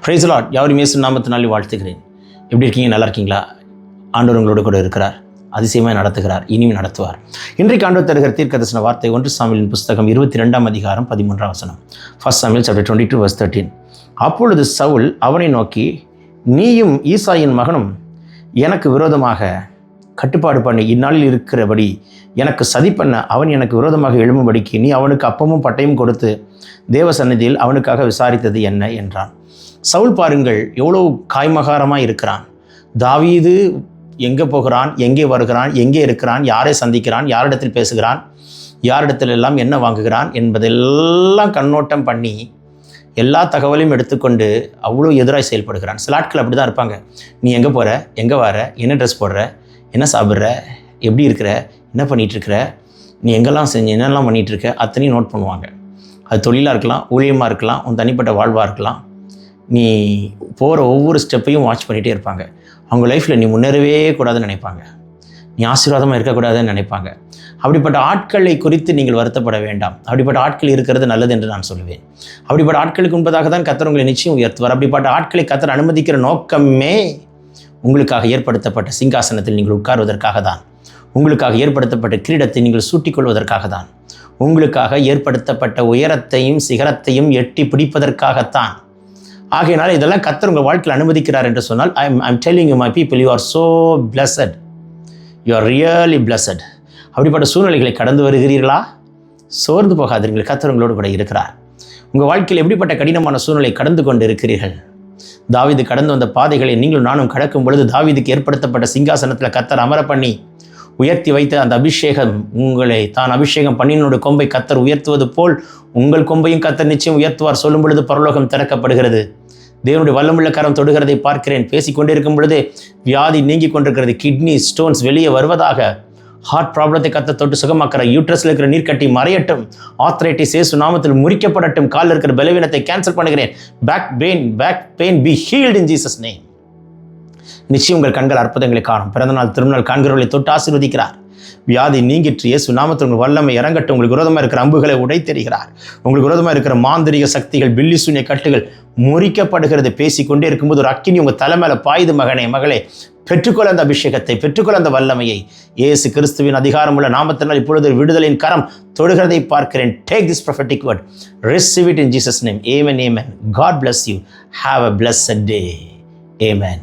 Praise the Lord. யாவரையும் இயேசு நாமத்தினாலே வாழ்த்துகிறேன். எப்படி இருக்கீங்க? நல்லா இருக்கீங்களா? ஆண்டவர் உங்களோடு கூட இருக்கிறார், அதிசயமாக நடத்துகிறார், இனியும் நடத்துவார். இன்றைக்கு ஆண்டவர் தருகிற தீர்க்கதரிசன வார்த்தை 1 சாமுவேலின் புஸ்தகம் 22 அதிகாரம் 13 வசனம். 1 Samuel chapter 22 verse 13. அப்பொழுது சவுல் அவனை நோக்கி, நீயும் ஈசாயின் மகனும் எனக்கு விரோதமாக கட்டுப்பாடு பண்ணி இந்நாளில் இருக்கிறபடி எனக்கு சதி பண்ண அவன் எனக்கு விரோதமாக எழும்பும்படிக்கு நீ அவனுக்கு அப்பமும் பட்டையும் கொடுத்து தேவ சந்நிதியில் அவனுக்காக விசாரித்தது என்ன என்றான். சவுல் பாருங்கள், எவ்வளோ காய்மகாரமாக இருக்கிறான். தாவீது எங்கே போகிறான், எங்கே வருகிறான், எங்கே இருக்கிறான், யாரை சந்திக்கிறான், யாரிடத்தில் பேசுகிறான், யாரிடத்தில் எல்லாம் என்ன வாங்குகிறான் என்பதெல்லாம் கண்ணோட்டம் பண்ணி எல்லா தகவலையும் எடுத்துக்கொண்டு அவ்வளோ எதிராக செயல்படுகிறான். சில ஆட்கள் அப்படி தான் இருப்பாங்க. நீ எங்கே போகிற, எங்கே வர, என்ன ட்ரெஸ் போடுற, என்ன சாப்பிட்ற, எப்படி இருக்கிற, என்ன பண்ணிகிட்ருக்கிற, நீ எங்கெல்லாம் என்னெல்லாம் பண்ணிகிட்ருக்க, அத்தனையும் நோட் பண்ணுவாங்க. அது தொழிலாக இருக்கலாம், ஊழியமாக இருக்கலாம், உன் தனிப்பட்ட வாழ்வாக இருக்கலாம். நீ போகிற ஒவ்வொரு ஸ்டெப்பையும் வாட்ச் பண்ணிகிட்டே இருப்பாங்க. அவங்க லைஃப்பில் நீ முன்னேறவே கூடாதுன்னு நினைப்பாங்க, நீ ஆசீர்வாதமாக இருக்கக்கூடாதுன்னு நினைப்பாங்க. அப்படிப்பட்ட ஆட்களை குறித்து நீங்கள் வருத்தப்பட வேண்டாம். அப்படிப்பட்ட ஆட்கள் இருக்கிறது நல்லது என்று நான் சொல்லுவேன். அப்படிப்பட்ட ஆட்களுக்கு முன்பதாக தான் கர்த்தர் உங்களை நிச்சயம் உயர்த்துவார். அப்படிப்பட்ட ஆட்களை கர்த்தர் அனுமதிக்கிற நோக்கமே உங்களுக்காக ஏற்படுத்தப்பட்ட சிங்காசனத்தில் நீங்கள் உட்காருவதற்காக தான். உங்களுக்காக ஏற்படுத்தப்பட்ட கிரீடத்தை நீங்கள் சூட்டிக்கொள்வதற்காக தான். உங்களுக்காக ஏற்படுத்தப்பட்ட உயரத்தையும் சிகரத்தையும் எட்டி பிடிப்பதற்காகத்தான். ஆகையினால் இதெல்லாம் கர்த்தர் உங்கள் வாழ்க்கையில் அனுமதிக்கிறார் என்று சொன்னால், I'm telling you my people, you are so blessed. You are really blessed. அப்படிப்பட்ட சூழ்நிலைகளை கடந்து வருகிறீர்களா? சோர்ந்து போகாதீர்கள், கர்த்தர் உங்களோடு கூட இருக்கிறார். உங்கள் வாழ்க்கையில் எப்படிப்பட்ட கடினமான சூழ்நிலை கடந்து கொண்டு இருக்கிறீர்கள்? தாவீது கடந்து வந்த பாதைகளை நீங்களும் நானும் கடக்கும் பொழுது தாவீதுக்கு ஏற்படுத்தப்பட்ட சிங்காசனத்தில் கர்த்தர் அமர பண்ணி உயர்த்தி வைத்த அந்த அபிஷேகம், உங்களை தான் அபிஷேகம் பண்ணினோட கொம்பை கர்த்தர் உயர்த்துவது போல் உங்கள் கொம்பையும் கர்த்தர் நிச்சயம் உயர்த்துவார். சொல்லும் பொழுது பரலோகம் திறக்கப்படுகிறது. தேவனுடைய வல்லமுள்ள கரம் தொடுகிறதை பார்க்கிறேன். பேசிக்கொண்டே இருக்கும் பொழுது வியாதி நீங்கி கொண்டிருக்கிறது. கிட்னி ஸ்டோன்ஸ் வெளியே வருவதாக. ஹார்ட் ப்ராப்ளத்தை கர்த்தர் தொட்டு சுகமாக்குற. யூட்ரஸில் இருக்கிற நீர்க்கட்டி மறையட்டும். ஆர்த்ரைட்டிஸ் இயேசு நாமத்தில் முறிக்கப்படட்டும். காலில் இருக்கிற பலவீனத்தை கேன்சல் பண்ணுகிறேன். Back pain be healed in Jesus name. நிச்சயம் உங்கள் கண்கள் அற்புதங்களை காணும். பிறந்தநாள் திருநாள் காண்கிறவர்களை தொட்டு ஆசீர்வதிக்கிறார். வியாதி நீங்கிற்று. இயேசு நாமத்தில் உங்கள் வல்லமை இறங்கட்டும். உங்களுக்கு விரோதமாக இருக்கிற அம்புகளை உடைத்தெறிகிறார். உங்களுக்கு விரோதமாக இருக்கிற மாந்திரிக சக்திகள், பில்லி சூன்ய கட்டுகள் முறிக்கப்படுகிறது. பேசிக்கொண்டே இருக்கும்போது ஒரு அக்கினி உங்கள் தலை மேலே பாயுது. மகனே, மகளே, பெற்றுக்கொள்ள அந்த அபிஷேகத்தை, பெற்றுக்கொள்ள அந்த வல்லமையை. இயேசு கிறிஸ்துவின் அதிகாரமுள்ள நாமத்தினால் இப்பொழுது விடுதலின் கரம் தொடுகிறதை பார்க்கிறேன். Take this prophetic word, receive it in Jesus name. Amen, amen. God bless you. Have a blessed day. Amen.